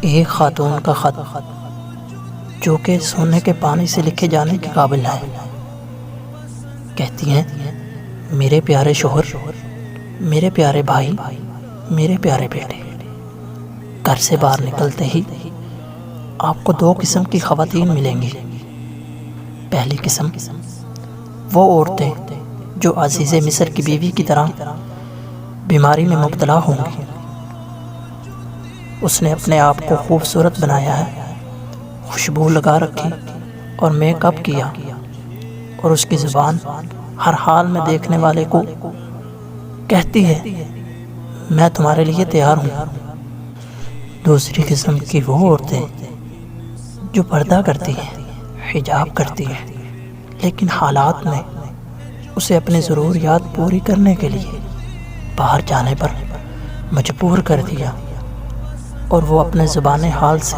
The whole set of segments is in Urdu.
ایک خاتون کا خط جو کہ سونے کے پانی سے لکھے جانے کے قابل ہے۔ کہتی ہیں، میرے پیارے شوہر، میرے پیارے بھائی، میرے پیارے بیٹے، گھر سے باہر نکلتے ہی آپ کو دو قسم کی خواتین ملیں گی۔ پہلی قسم وہ عورتیں جو عزیز مصر کی بیوی کی طرح بیماری میں مبتلا ہوں گی۔ اس نے اپنے آپ کو خوبصورت بنایا ہے، خوشبو لگا رکھی اور میک اپ کیا، اور اس کی زبان ہر حال میں دیکھنے والے کو کہتی ہے میں تمہارے لیے تیار ہوں۔ دوسری قسم کی وہ عورتیں جو پردہ کرتی ہیں، حجاب کرتی ہیں، لیکن حالات نے اسے اپنی ضروریات پوری کرنے کے لیے باہر جانے پر مجبور کر دیا، اور وہ اپنے زبان حال سے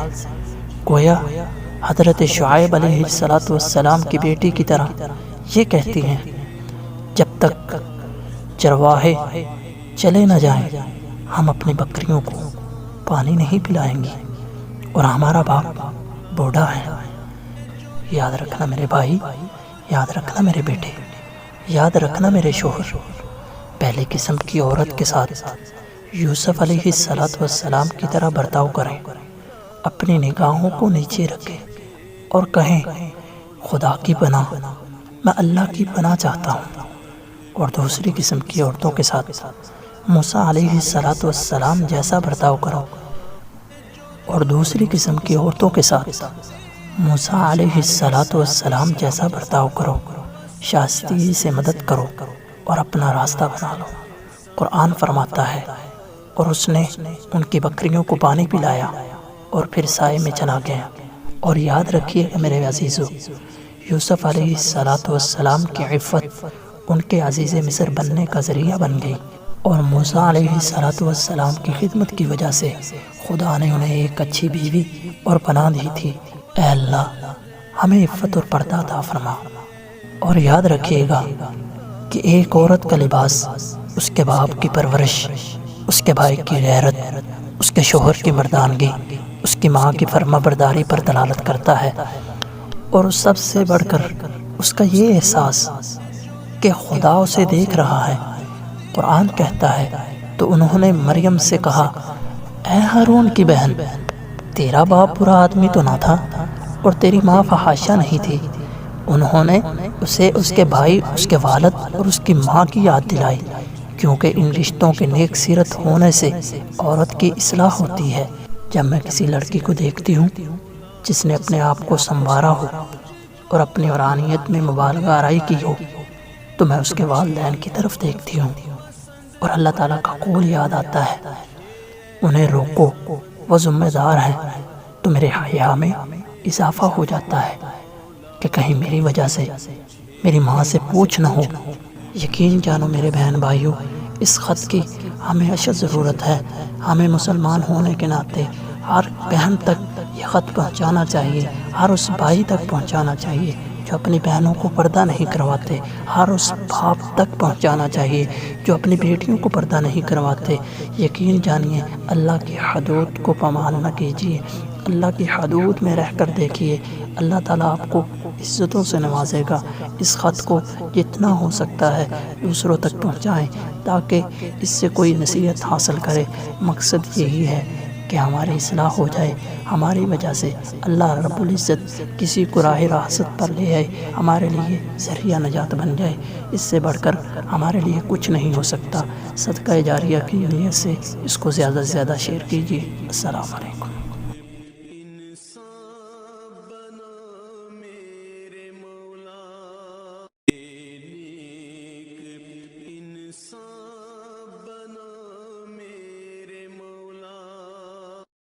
گویا حضرت شعیب علیہ السلام کی بیٹی کی طرح یہ کہتی ہیں، جب تک چرواہے چلے نہ جائیں ہم اپنی بکریوں کو پانی نہیں پلائیں گی، اور ہمارا باپ بوڑھا ہے۔ یاد رکھنا میرے بھائی، یاد رکھنا میرے بیٹے، یاد رکھنا میرے شوہر، پہلی قسم کی عورت کے ساتھ یوسف علیہ السلام کی طرح برتاؤ کریں، اپنی نگاہوں کو نیچے رکھیں اور کہیں خدا کی پناہ، میں اللہ کی پناہ چاہتا ہوں۔ اور دوسری قسم کی عورتوں کے ساتھ موسیٰ علیہ السلام جیسا برتاؤ کرو، اور دوسری قسم کی عورتوں کے ساتھ موسیٰ علیہ السلام جیسا برتاؤ کرو، شائستگی سے مدد کرو اور اپنا راستہ بنا لو۔ قرآن فرماتا ہے، اور اس نے ان کی بکریوں کو پانی پلایا اور پھر سائے میں چلا گیا۔ اور یاد رکھیے کہ میرے عزیزو، یوسف علیہ السلام کی عفت ان کے عزیز مصر بننے کا ذریعہ بن گئی، اور موسیٰ علیہ السلام کی خدمت کی وجہ سے خدا نے انہیں ایک اچھی بیوی اور پناہ دی تھی۔ اے اللہ، ہمیں عفت اور پردہ عطا فرما۔ اور یاد رکھیے گا کہ ایک عورت کا لباس اس کے باپ کی پرورش، اس کے بھائی کی غیرت، اس کے شوہر کی مردانگی، اس کی ماں کی فرما برداری پر دلالت کرتا ہے، اور سب سے بڑھ کر اس کا یہ احساس کہ خدا اسے دیکھ رہا ہے۔ قرآن کہتا ہے، تو انہوں نے مریم سے کہا، اے ہارون کی بہن، تیرا باپ برا آدمی تو نہ تھا اور تیری ماں فحاشہ نہیں تھی۔ انہوں نے اسے اس کے بھائی، اس کے والد اور اس کی ماں کی یاد دلائی، کیونکہ ان رشتوں کے نیک سیرت ہونے سے عورت کی اصلاح ہوتی ہے۔ جب میں کسی لڑکی کو دیکھتی ہوں جس نے اپنے آپ کو سنوارا ہو اور اپنی عورانیت میں مبالغہ آرائی کی ہو، تو میں اس کے والدین کی طرف دیکھتی ہوں اور اللہ تعالیٰ کا قول یاد آتا ہے، انہیں روکو، وہ ذمہ دار ہیں۔ تو میرے حیا میں اضافہ ہو جاتا ہے کہ کہیں میری وجہ سے میری ماں سے پوچھ نہ ہو۔ یقین جانو میرے بہن بھائیوں، اس خط کی ہمیں اشد ضرورت ہے۔ ہمیں مسلمان ہونے کے ناطے ہر بہن تک یہ خط پہنچانا چاہیے، ہر اس بھائی تک پہنچانا چاہیے جو اپنی بہنوں کو پردہ نہیں کرواتے، ہر اس باپ تک پہنچانا چاہیے جو اپنی بیٹیوں کو پردہ نہیں کرواتے۔ یقین جانیے، اللہ کی حدود کو پامال نہ کیجیے، اللہ کی حدود میں رہ کر دیکھیے، اللہ تعالیٰ آپ کو عزتوں سے نوازے گا۔ اس خط کو جتنا ہو سکتا ہے دوسروں تک پہنچائیں تاکہ اس سے کوئی نصیحت حاصل کرے۔ مقصد یہی ہے کہ ہماری اصلاح ہو جائے، ہماری وجہ سے اللہ رب العزت کسی کو راہ راست پر لے آئے، ہمارے لیے ذریعہ نجات بن جائے۔ اس سے بڑھ کر ہمارے لیے کچھ نہیں ہو سکتا۔ صدقہ جاریہ کی نیت سے اس کو زیادہ سے زیادہ شیئر کیجیے۔ السلام علیکم۔ انسان